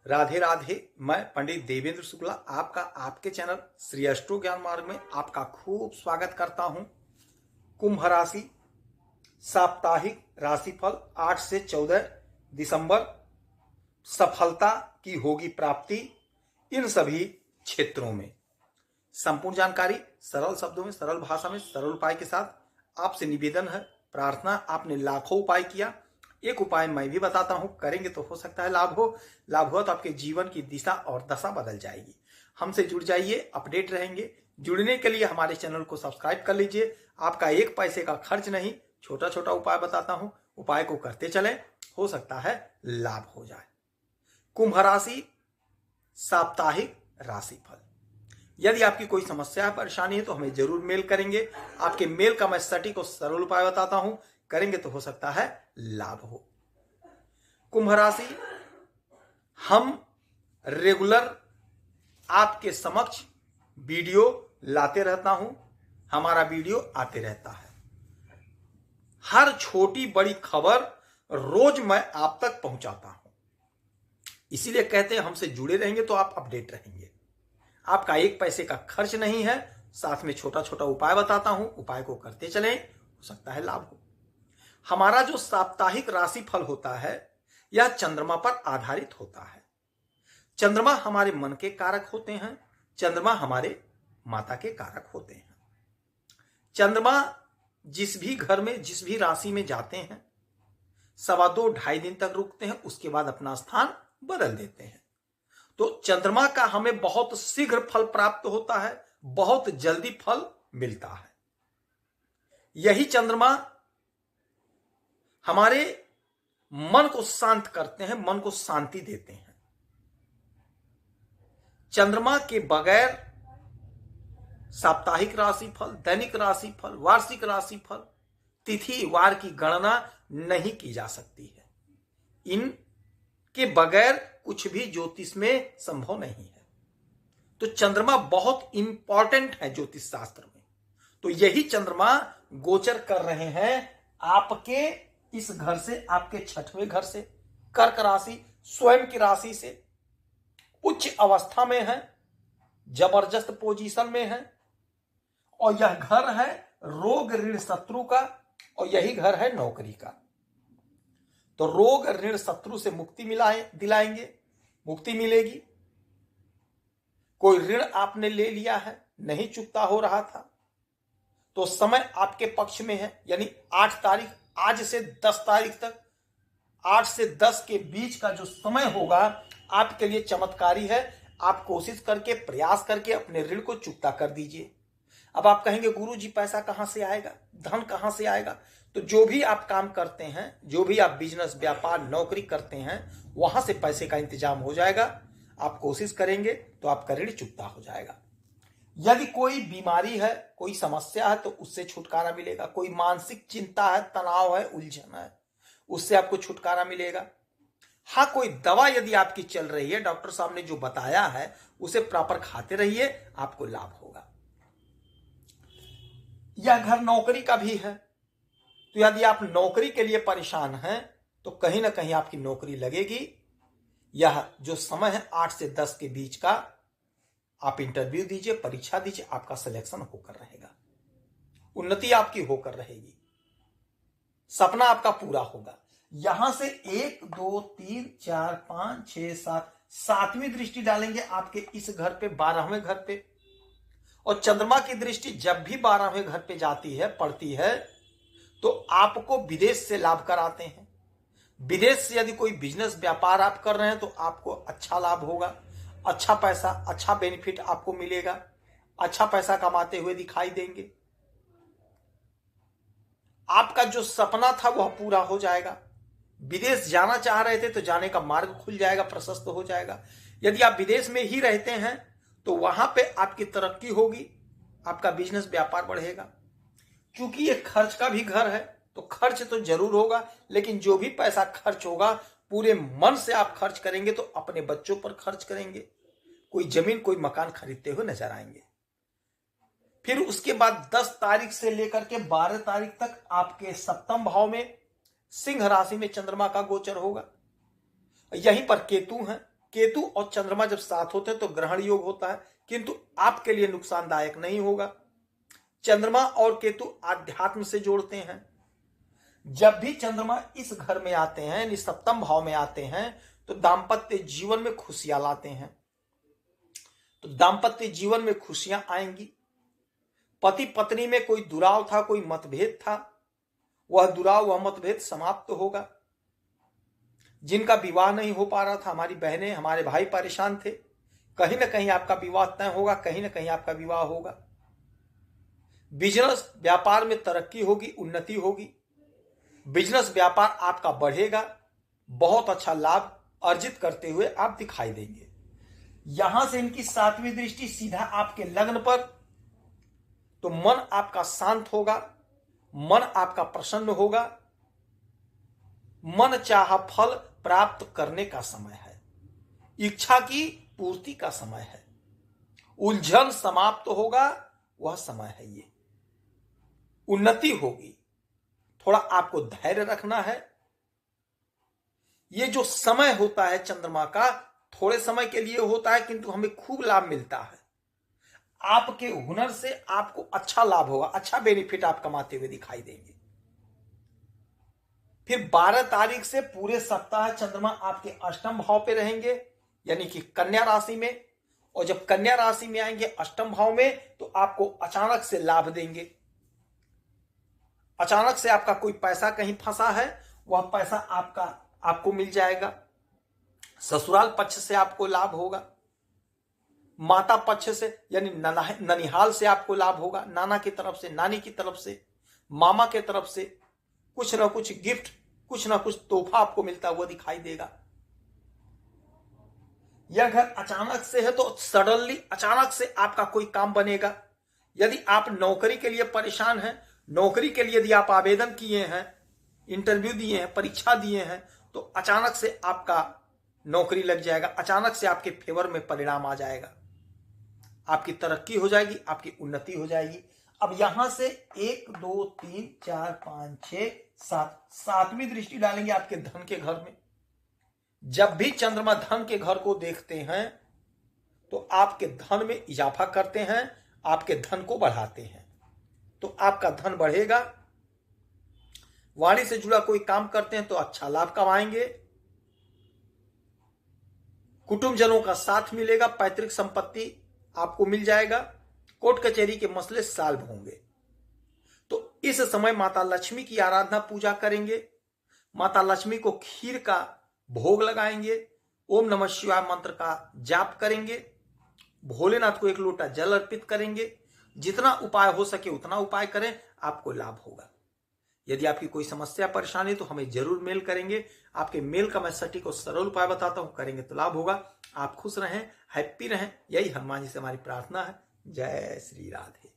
राधे राधे। मैं पंडित देवेंद्र शुक्ला आपका आपके चैनल श्री अष्टो ज्ञान मार्ग में आपका खूब स्वागत करता हूं। कुंभ राशि साप्ताहिक राशिफल 8 से 14 दिसंबर। सफलता की होगी प्राप्ति इन सभी क्षेत्रों में। संपूर्ण जानकारी सरल शब्दों में, सरल भाषा में, सरल उपाय के साथ आपसे निवेदन है, प्रार्थना। आपने लाखों उपाय किया, एक उपाय मैं भी बताता हूं, करेंगे तो हो सकता है लाभ हो। लाभ हुआ तो आपके जीवन की दिशा और दशा बदल जाएगी। हमसे जुड़ जाइए, अपडेट रहेंगे। जुड़ने के लिए हमारे चैनल को सब्सक्राइब कर लीजिए। आपका एक पैसे का खर्च नहीं, छोटा छोटा उपाय बताता हूं, उपाय को करते चलें, हो सकता है लाभ हो जाए। कुंभ राशि साप्ताहिक राशिफल। यदि आपकी कोई समस्या है, परेशानी है तो हमें जरूर मेल करेंगे। आपके मेल का मैं सटीक और सरल उपाय बताता हूं, करेंगे तो हो सकता है लाभ हो। कुंभ राशि, हम रेगुलर आपके समक्ष वीडियो लाते रहता हूं, हमारा वीडियो आते रहता है। हर छोटी बड़ी खबर रोज मैं आप तक पहुंचाता हूं। इसीलिए कहते हैं हमसे जुड़े रहेंगे तो आप अपडेट रहेंगे। आपका एक पैसे का खर्च नहीं है, साथ में छोटा छोटा उपाय बताता हूं, उपाय को करते चलें, हो सकता है लाभ हो। हमारा जो साप्ताहिक राशिफल होता है यह चंद्रमा पर आधारित होता है। चंद्रमा हमारे मन के कारक होते हैं, चंद्रमा हमारे माता के कारक होते हैं। चंद्रमा जिस भी घर में, जिस भी राशि में जाते हैं, 2.25 दिन तक रुकते हैं, उसके बाद अपना स्थान बदल देते हैं। तो चंद्रमा का हमें बहुत शीघ्र फल प्राप्त होता है, बहुत जल्दी फल मिलता है। यही चंद्रमा हमारे मन को शांत करते हैं, मन को शांति देते हैं। चंद्रमा के बगैर साप्ताहिक राशिफल, दैनिक राशिफल, वार्षिक राशिफल, तिथि वार की गणना नहीं की जा सकती है। इनके बगैर कुछ भी ज्योतिष में संभव नहीं है। तो चंद्रमा बहुत इंपॉर्टेंट है ज्योतिष शास्त्र में। तो यही चंद्रमा गोचर कर रहे हैं आपके इस घर से, आपके 6वें घर से, कर्क राशि, स्वयं की राशि से उच्च अवस्था में है, जबरदस्त पोजीशन में है। और यह घर है रोग ऋण शत्रु का, और यही घर है नौकरी का। तो रोग ऋण शत्रु से मुक्ति दिलाएंगे, मुक्ति मिलेगी। कोई ऋण आपने ले लिया है, नहीं चुकता हो रहा था, तो समय आपके पक्ष में है। यानी 8 तारीख, आज से 10 तारीख तक, 8 से 10 के बीच का जो समय होगा आपके लिए चमत्कारी है। आप कोशिश करके, प्रयास करके अपने ऋण को चुकता कर दीजिए। अब आप कहेंगे गुरु जी पैसा कहां से आएगा, धन कहां से आएगा? तो जो भी आप काम करते हैं, जो भी आप बिजनेस, व्यापार, नौकरी करते हैं, वहां से पैसे का इंतजाम हो जाएगा। आप कोशिश करेंगे तो आपका ऋण चुकता हो जाएगा। यदि कोई बीमारी है, कोई समस्या है, तो उससे छुटकारा मिलेगा। कोई मानसिक चिंता है, तनाव है, उलझन है, उससे आपको छुटकारा मिलेगा। हाँ, कोई दवा यदि आपकी चल रही है, डॉक्टर साहब ने जो बताया है उसे प्रॉपर खाते रहिए, आपको लाभ होगा। यह घर नौकरी का भी है। तो यदि आप नौकरी के लिए परेशान हैं तो कहीं ना कहीं आपकी नौकरी लगेगी। यह जो समय है 8 से 10 के बीच का, आप इंटरव्यू दीजिए, परीक्षा दीजिए, आपका सिलेक्शन होकर रहेगा, उन्नति आपकी होकर रहेगी, सपना आपका पूरा होगा। यहां से 1 2 3 4 5 6 7 7वीं दृष्टि डालेंगे आपके इस घर पे, 12वें घर पे। और चंद्रमा की दृष्टि जब भी 12वें घर पे जाती है, पड़ती है, तो आपको विदेश से लाभ कराते हैं। विदेश से यदि कोई बिजनेस, व्यापार आप कर रहे हैं तो आपको अच्छा लाभ होगा, अच्छा पैसा, अच्छा बेनिफिट आपको मिलेगा, अच्छा पैसा कमाते हुए दिखाई देंगे। आपका जो सपना था वह पूरा हो जाएगा। विदेश जाना चाह रहे थे तो जाने का मार्ग खुल जाएगा, प्रशस्त हो जाएगा। यदि आप विदेश में ही रहते हैं तो वहां पे आपकी तरक्की होगी, आपका बिजनेस, व्यापार बढ़ेगा। क्योंकि ये खर्च का भी घर है तो खर्च तो जरूर होगा, लेकिन जो भी पैसा खर्च होगा पूरे मन से आप खर्च करेंगे तो अपने बच्चों पर खर्च करेंगे, कोई जमीन, कोई मकान खरीदते हुए नजर आएंगे। फिर उसके बाद 10 तारीख से लेकर के 12 तारीख तक आपके 7वें भाव में, सिंह राशि में चंद्रमा का गोचर होगा। यहीं पर केतु है, केतु और चंद्रमा जब साथ होते हैं तो ग्रहण योग होता है, किंतु आपके लिए नुकसानदायक नहीं होगा। चंद्रमा और केतु आध्यात्म से जोड़ते हैं। जब भी चंद्रमा इस घर में आते हैं, यानी सप्तम भाव में आते हैं, तो दाम्पत्य जीवन में खुशियां लाते हैं। तो दाम्पत्य जीवन में खुशियां आएंगी। पति पत्नी में कोई दुराव था, कोई मतभेद था, वह दुराव, वह मतभेद समाप्त होगा। जिनका विवाह नहीं हो पा रहा था, हमारी बहनें, हमारे भाई परेशान थे, कहीं ना कहीं आपका विवाह तय होगा, कहीं ना कहीं आपका विवाह होगा। बिजनेस व्यापार में तरक्की होगी, उन्नति होगी। बिजनेस व्यापार आपका बढ़ेगा, बहुत अच्छा लाभ अर्जित करते हुए आप दिखाई देंगे। यहां से इनकी 7वीं दृष्टि सीधा आपके लग्न पर, तो मन आपका शांत होगा, मन आपका प्रसन्न होगा, मन चाहा फल प्राप्त करने का समय है, इच्छा की पूर्ति का समय है, उलझन समाप्त होगा, वह समय है। ये उन्नति होगी। थोड़ा आपको धैर्य रखना है। ये जो समय होता है चंद्रमा का, थोड़े समय के लिए होता है, किंतु हमें खूब लाभ मिलता है। आपके हुनर से आपको अच्छा लाभ होगा, अच्छा बेनिफिट आप कमाते हुए दिखाई देंगे। फिर 12 तारीख से पूरे सप्ताह चंद्रमा आपके अष्टम भाव पे रहेंगे, यानी कि कन्या राशि में। और जब कन्या राशि में आएंगे अष्टम भाव में, तो आपको अचानक से लाभ देंगे। अचानक से आपका कोई पैसा कहीं फंसा है, वह पैसा आपको मिल जाएगा। ससुराल पक्ष से आपको लाभ होगा। माता पक्ष से यानी ननिहाल से आपको लाभ होगा। नाना की तरफ से, नानी की तरफ से, मामा के तरफ से कुछ ना कुछ गिफ्ट, कुछ ना कुछ तोहफा आपको मिलता हुआ दिखाई देगा। यह घर अचानक से है तो सडनली अचानक से आपका कोई काम बनेगा। यदि आप नौकरी के लिए परेशान हैं, नौकरी के लिए यदि आप आवेदन किए हैं, इंटरव्यू दिए हैं, परीक्षा दिए हैं, तो अचानक से आपका नौकरी लग जाएगा। अचानक से आपके फेवर में परिणाम आ जाएगा। आपकी तरक्की हो जाएगी, आपकी उन्नति हो जाएगी। अब यहां से 1 2 3 4 5 6 7 7वीं दृष्टि डालेंगे आपके धन के घर में। जब भी चंद्रमा धन के घर को देखते हैं तो आपके धन में इजाफा करते हैं, आपके धन को बढ़ाते हैं, तो आपका धन बढ़ेगा। वाणी से जुड़ा कोई काम करते हैं तो अच्छा लाभ कमाएंगे। कुटुंबजनों का साथ मिलेगा, पैतृक संपत्ति आपको मिल जाएगा। कोर्ट कचहरी के मसले सॉल्व होंगे। तो इस समय माता लक्ष्मी की आराधना पूजा करेंगे। माता लक्ष्मी को खीर का भोग लगाएंगे। ओम नमः शिवाय मंत्र का जाप करेंगे। भोलेनाथ को 1 लोटा जल अर्पित करेंगे। जितना उपाय हो सके उतना उपाय करें, आपको लाभ होगा। यदि आपकी कोई समस्या परेशानी तो हमें जरूर मेल करेंगे। आपके मेल का मैं सटीक और सरल उपाय बताता हूं, करेंगे तो लाभ होगा। आप खुश रहें, हैप्पी रहें, यही हनुमान जी से हमारी प्रार्थना है। जय श्री राधे।